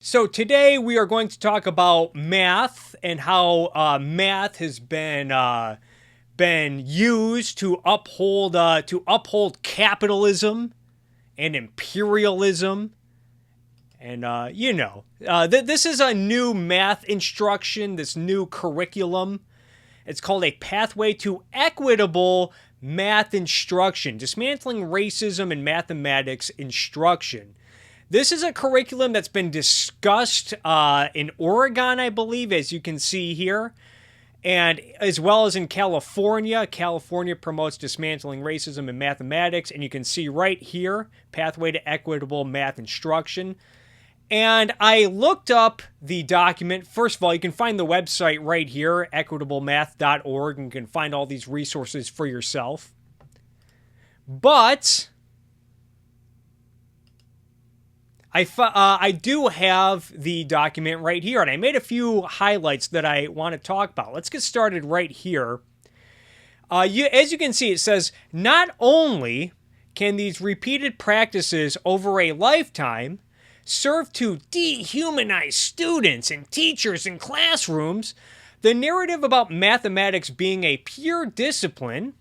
So today we are going to talk about math and how math has been used to uphold capitalism and imperialism. And this is a new math instruction, this new curriculum. It's called a pathway to equitable math instruction, dismantling racism in mathematics instruction. This is a curriculum that's been discussed in Oregon, I believe, as you can see here, and as well as in California. California promotes dismantling racism in mathematics, and you can see right here, pathway to equitable math instruction. And I looked up the document. First of all, you can find the website right here, equitablemath.org, and you can find all these resources for yourself. But I do have the document right here, and I made a few highlights that I want to talk about. Let's get started right here. As you can see, it says, not only can these repeated practices over a lifetime serve to dehumanize students and teachers in classrooms, the narrative about mathematics being a pure discipline,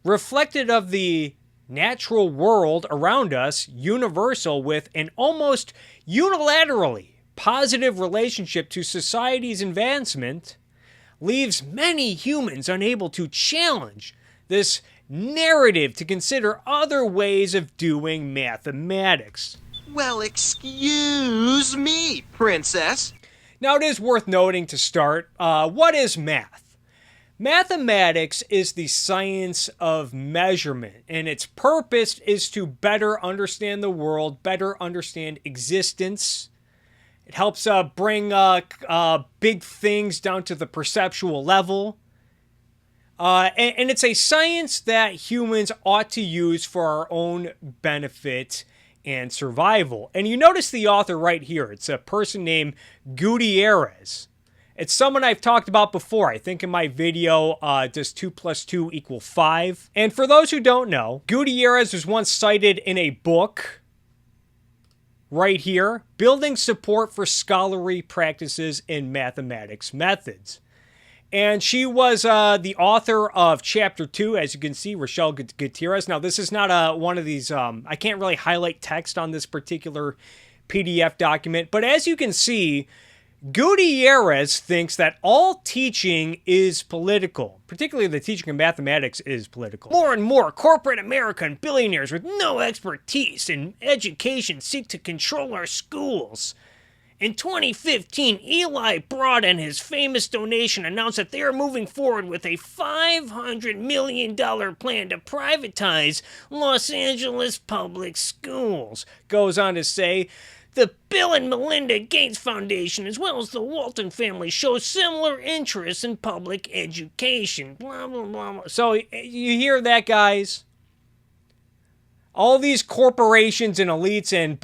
reflected of the natural world around us, universal with an almost unilaterally positive relationship to society's advancement, leaves many humans unable to challenge this narrative to consider other ways of doing mathematics. Well, excuse me, princess. Now, it is worth noting to start, what is math? Mathematics is the science of measurement, and its purpose is to better understand the world, better understand existence. It helps bring big things down to the perceptual level. And it's a science that humans ought to use for our own benefit and survival. And you notice the author right here. It's a person named Gutierrez. It's someone I've talked about before. I think in my video, does 2 + 2 = 5? And for those who don't know, Gutierrez was once cited in a book right here, Building Support for Scholarly Practices in Mathematics Methods. And she was the author of Chapter 2, as you can see, Rochelle Gutierrez. Now, this is not one of these, I can't really highlight text on this particular PDF document, but as you can see, Gutierrez thinks that all teaching is political, particularly the teaching of mathematics is political. More and more corporate American billionaires with no expertise in education seek to control our schools. In 2015, Eli Broad and his famous donation announced that they are moving forward with a $500 million plan to privatize Los Angeles public schools. Goes on to say, the Bill and Melinda Gates Foundation, as well as the Walton family, show similar interests in public education. Blah, blah, blah, blah. So you hear that, guys? All these corporations and elites and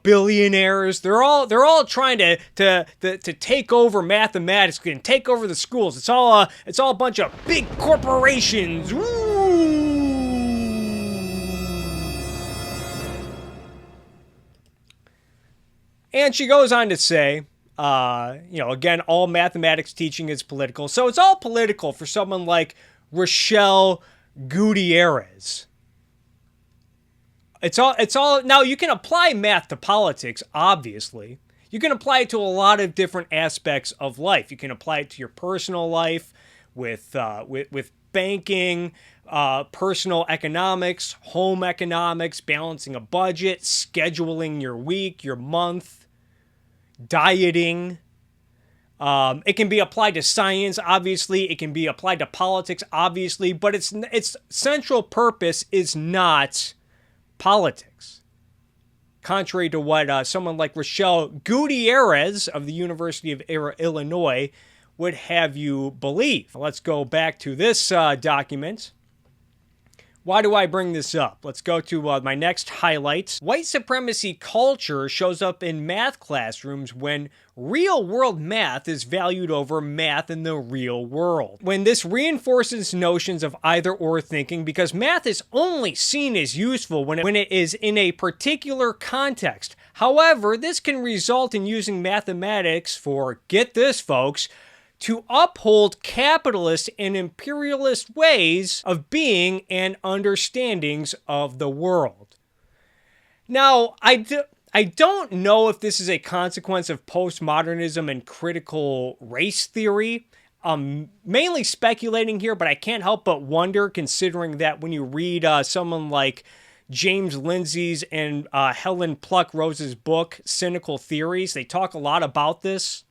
billionaires, they're all trying to take over mathematics and take over the schools. It's all a bunch of big corporations. Woo! And she goes on to say, again, all mathematics teaching is political. So it's all political for someone like Rochelle Gutierrez. It's all now you can apply math to politics, obviously. You can apply it to a lot of different aspects of life. You can apply it to your personal life with banking, personal economics, home economics, balancing a budget, scheduling your week, your month, dieting. It can be applied to science, obviously. It can be applied to politics, obviously. But its central purpose is not politics. Contrary to what someone like Rochelle Gutierrez of the University of Illinois would have you believe. Let's go back to this document, Why do I bring this up? Let's go to my next highlights. White supremacy culture shows up in math classrooms when real-world math is valued over math in the real world. When this reinforces notions of either-or thinking, because math is only seen as useful when it is in a particular context. However, this can result in using mathematics for, get this folks, to uphold capitalist and imperialist ways of being and understandings of the world. Now, I don't know if this is a consequence of postmodernism and critical race theory. I'm mainly speculating here, but I can't help but wonder, considering that when you read someone like James Lindsay's and Helen Pluck-Rose's book, Cynical Theories, they talk a lot about this.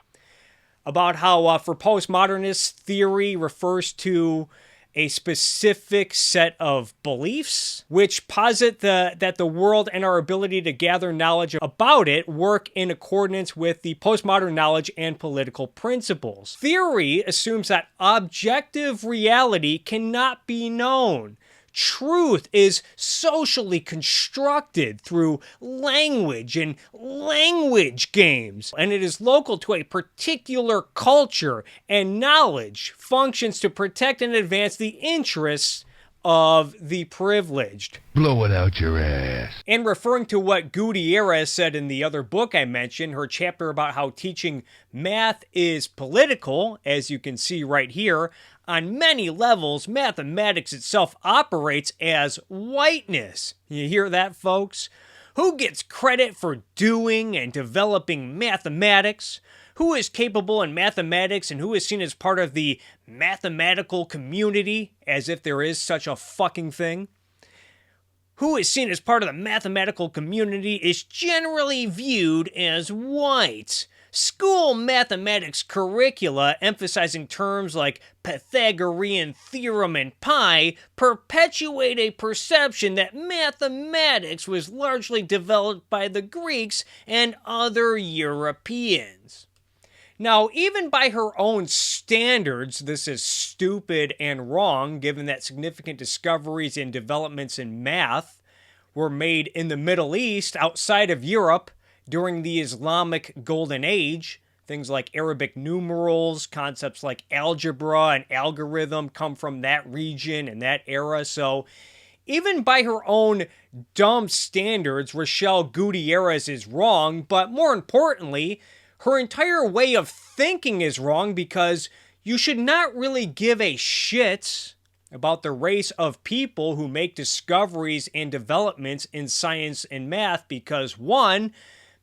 About how for postmodernists, theory refers to a specific set of beliefs which posit that the world and our ability to gather knowledge about it work in accordance with the postmodern knowledge and political principles. Theory assumes that objective reality cannot be known. Truth is socially constructed through language and language games, and it is local to a particular culture, and knowledge functions to protect and advance the interests of the privileged. Blow it out your ass. And referring to what Gutierrez said in the other book I mentioned, her chapter about how teaching math is political, as you can see right here, on many levels, mathematics itself operates as whiteness. You hear that, folks? Who gets credit for doing and developing mathematics? Who is capable in mathematics and who is seen as part of the mathematical community, as if there is such a fucking thing? Who is seen as part of the mathematical community is generally viewed as white. School mathematics curricula emphasizing terms like Pythagorean theorem and pi perpetuate a perception that mathematics was largely developed by the Greeks and other Europeans. Now, even by her own standards, this is stupid and wrong, given that significant discoveries and developments in math were made in the Middle East outside of Europe during the Islamic Golden Age. Things like Arabic numerals, concepts like algebra and algorithm come from that region and that era. So even by her own dumb standards, Rochelle Gutierrez is wrong, but more importantly, her entire way of thinking is wrong, because you should not really give a shit about the race of people who make discoveries and developments in science and math, because one,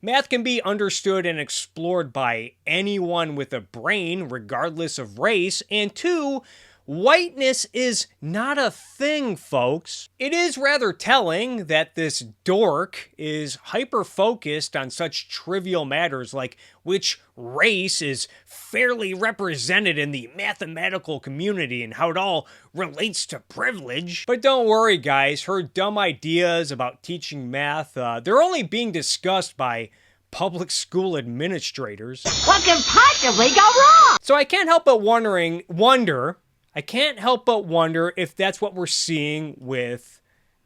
math can be understood and explored by anyone with a brain, regardless of race, and two, whiteness is not a thing, folks. It is rather telling that this dork is hyper-focused on such trivial matters like which race is fairly represented in the mathematical community and how it all relates to privilege. But don't worry, guys, her dumb ideas about teaching math, they're only being discussed by public school administrators. What can possibly go wrong? So I can't help but wonder if that's what we're seeing with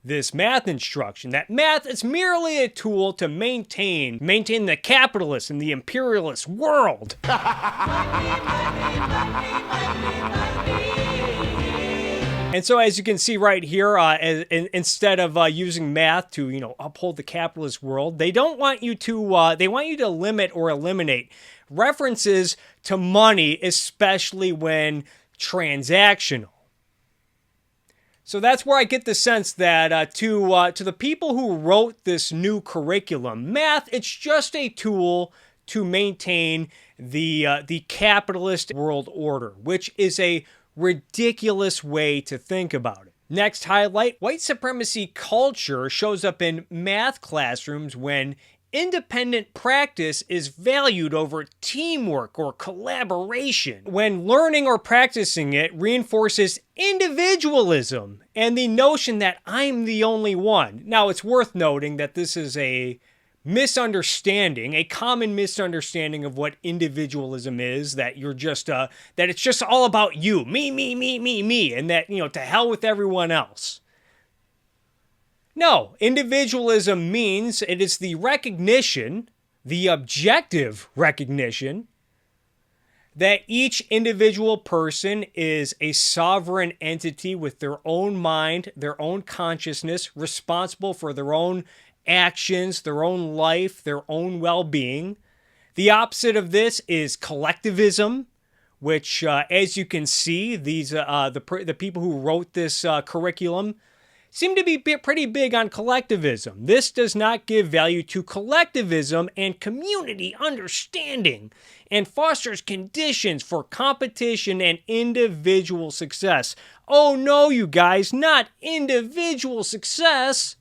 this math instruction, that math is merely a tool to maintain the capitalist and the imperialist world. And so, as you can see right here, instead of using math to, uphold the capitalist world, they don't want you to. They want you to limit or eliminate references to money, especially when transactional. So that's where I get the sense that to the people who wrote this new curriculum, math, it's just a tool to maintain the capitalist world order, which is a ridiculous way to think about it. Next highlight, white supremacy culture shows up in math classrooms when independent practice is valued over teamwork or collaboration, when learning or practicing it reinforces individualism and the notion that I'm the only one. Now, it's worth noting that this is a common misunderstanding of what individualism is, that you're just, that it's just all about you, me, and that, to hell with everyone else. No, individualism means it is the recognition, the objective recognition, that each individual person is a sovereign entity with their own mind, their own consciousness, responsible for their own actions, their own life, their own well-being. The opposite of this is collectivism, which, as you can see, the people who wrote this curriculum seem to be pretty big on collectivism. This does not give value to collectivism and community understanding, and fosters conditions for competition and individual success. Oh no, you guys, not individual success!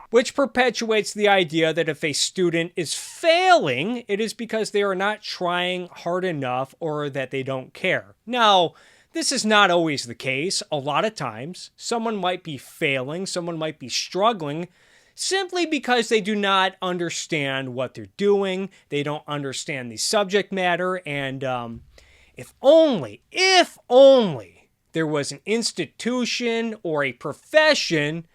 Which perpetuates the idea that if a student is failing, it is because they are not trying hard enough or that they don't care. Now, this is not always the case. A lot of times, someone might be failing, someone might be struggling, simply because they do not understand what they're doing, they don't understand the subject matter, and if only there was an institution or a profession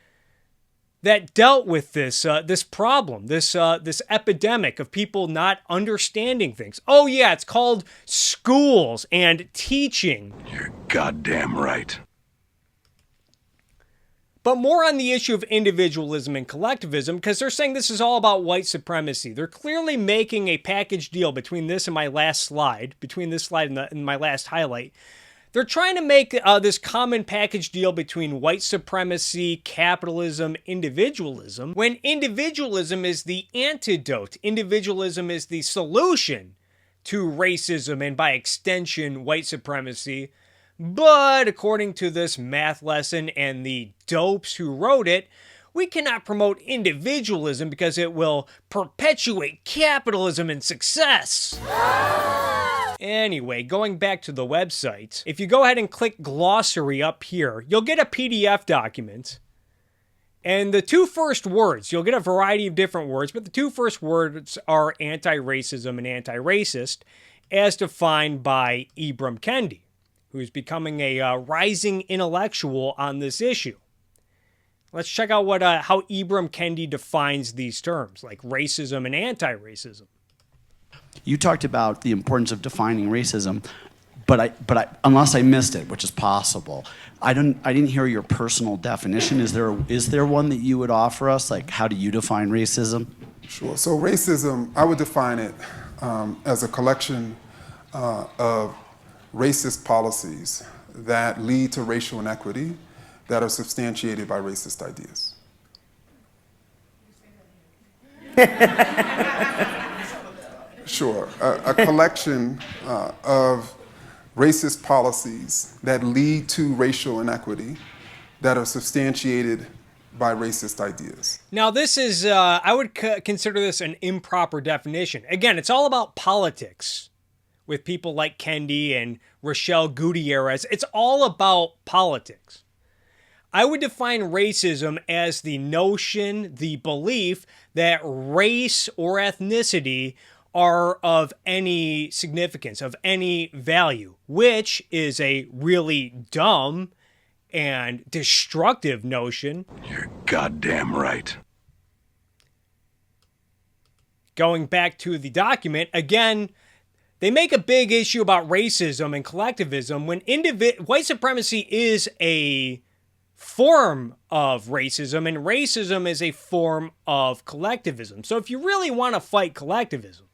that dealt with this problem, this epidemic of people not understanding things. Oh yeah, it's called schools and teaching. You're goddamn right. But more on the issue of individualism and collectivism, because they're saying this is all about white supremacy. They're clearly making a package deal between this and my last slide, between this slide and my last highlight. They're trying to make this common package deal between white supremacy, capitalism, individualism, when individualism is the antidote. Individualism is the solution to racism and, by extension, white supremacy. But according to this math lesson and the dopes who wrote it, we cannot promote individualism because it will perpetuate capitalism and success. Anyway, going back to the website, if you go ahead and click glossary up here, you'll get a PDF document. And the two first words, you'll get a variety of different words, but the two first words are anti-racism and anti-racist, as defined by Ibram Kendi, who's becoming a rising intellectual on this issue. Let's check out how Ibram Kendi defines these terms, like racism and anti-racism. You talked about the importance of defining racism, but I unless I missed it, which is possible, I didn't hear your personal definition. Is there one that you would offer us? Like, how do you define racism? Sure. So racism, I would define it as a collection of racist policies that lead to racial inequity that are substantiated by racist ideas. Sure. A collection of racist policies that lead to racial inequity that are substantiated by racist ideas. Now, this is, I would consider this an improper definition. Again, it's all about politics with people like Kendi and Rochelle Gutierrez. It's all about politics. I would define racism as the notion, the belief that race or ethnicity are of any significance, of any value, which is a really dumb and destructive notion. You're goddamn right. Going back to the document, again, they make a big issue about racism and collectivism when white supremacy is a form of racism and racism is a form of collectivism. So if you really want to fight collectivism,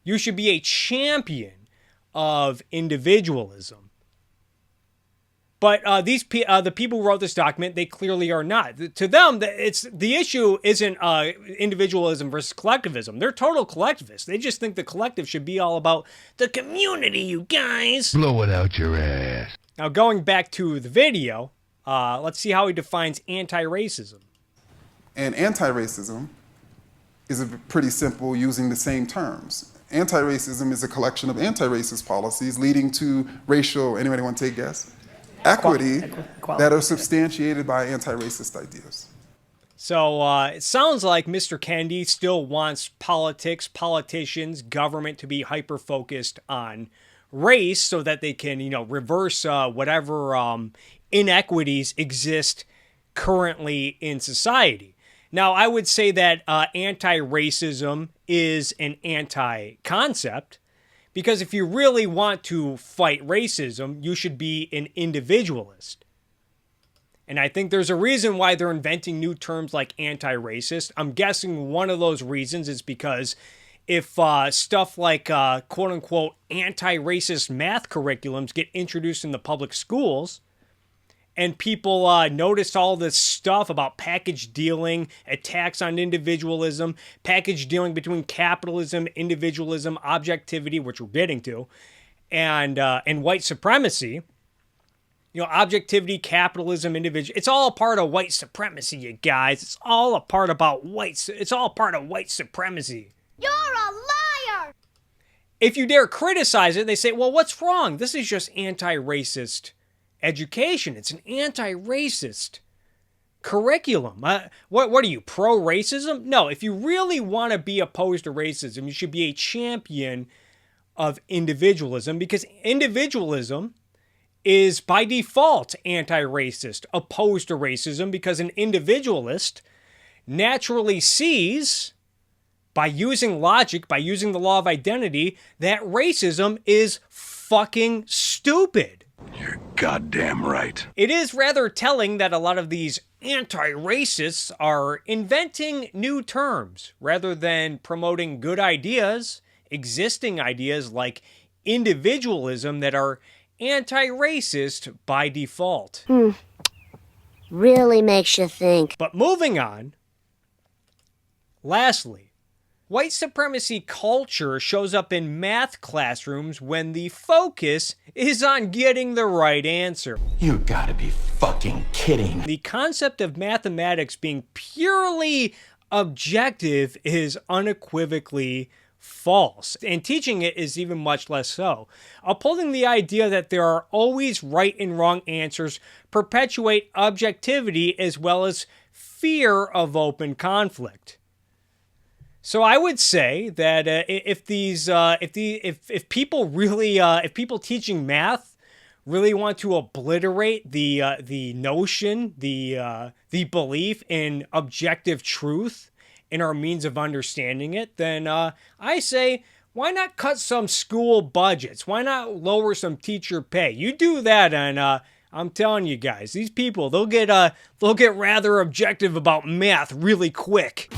you should be a champion of individualism. But the people who wrote this document, they clearly are not. To them, the issue isn't individualism versus collectivism. They're total collectivists. They just think the collective should be all about the community, you guys. Blow it out your ass. Now, going back to the video, let's see how he defines anti-racism. And anti-racism is pretty simple, using the same terms. Anti-racism is a collection of anti-racist policies leading to racial, anybody want to take a guess? Equity that are substantiated by anti-racist ideas. So it sounds like Mr. Kendi still wants politics, politicians, government to be hyper-focused on race so that they can, reverse whatever inequities exist currently in society. Now, I would say that anti-racism is an anti-concept, because if you really want to fight racism, you should be an individualist. And I think there's a reason why they're inventing new terms like anti-racist. I'm guessing one of those reasons is because if stuff like quote-unquote anti-racist math curriculums get introduced in the public schools, and people notice all this stuff about package dealing, attacks on individualism, package dealing between capitalism, individualism, objectivity, which we're getting to, and white supremacy. You know, objectivity, capitalism, individual. It's all a part of white supremacy, you guys. It's all a part of white supremacy. You're a liar! If you dare criticize it, they say, well, what's wrong? This is just anti-racist education. It's an anti-racist curriculum. What are you, pro-racism? No, if you really want to be opposed to racism, you should be a champion of individualism, because individualism is by default anti-racist, opposed to racism, because an individualist naturally sees, by using logic, by using the law of identity, that racism is fucking stupid. You're goddamn right. It is rather telling that a lot of these anti-racists are inventing new terms rather than promoting good ideas, existing ideas like individualism that are anti-racist by default. Really makes you think. But moving on, lastly, white supremacy culture shows up in math classrooms when the focus is on getting the right answer. You gotta be fucking kidding. The concept of mathematics being purely objective is unequivocally false, and teaching it is even much less so. Upholding the idea that there are always right and wrong answers perpetuate objectivity as well as fear of open conflict. So I would say that if people teaching math really want to obliterate the notion, the belief in objective truth in our means of understanding it, then I say, why not cut some school budgets? Why not lower some teacher pay? You do that, and I'm telling you guys, these people, they'll get rather objective about math really quick.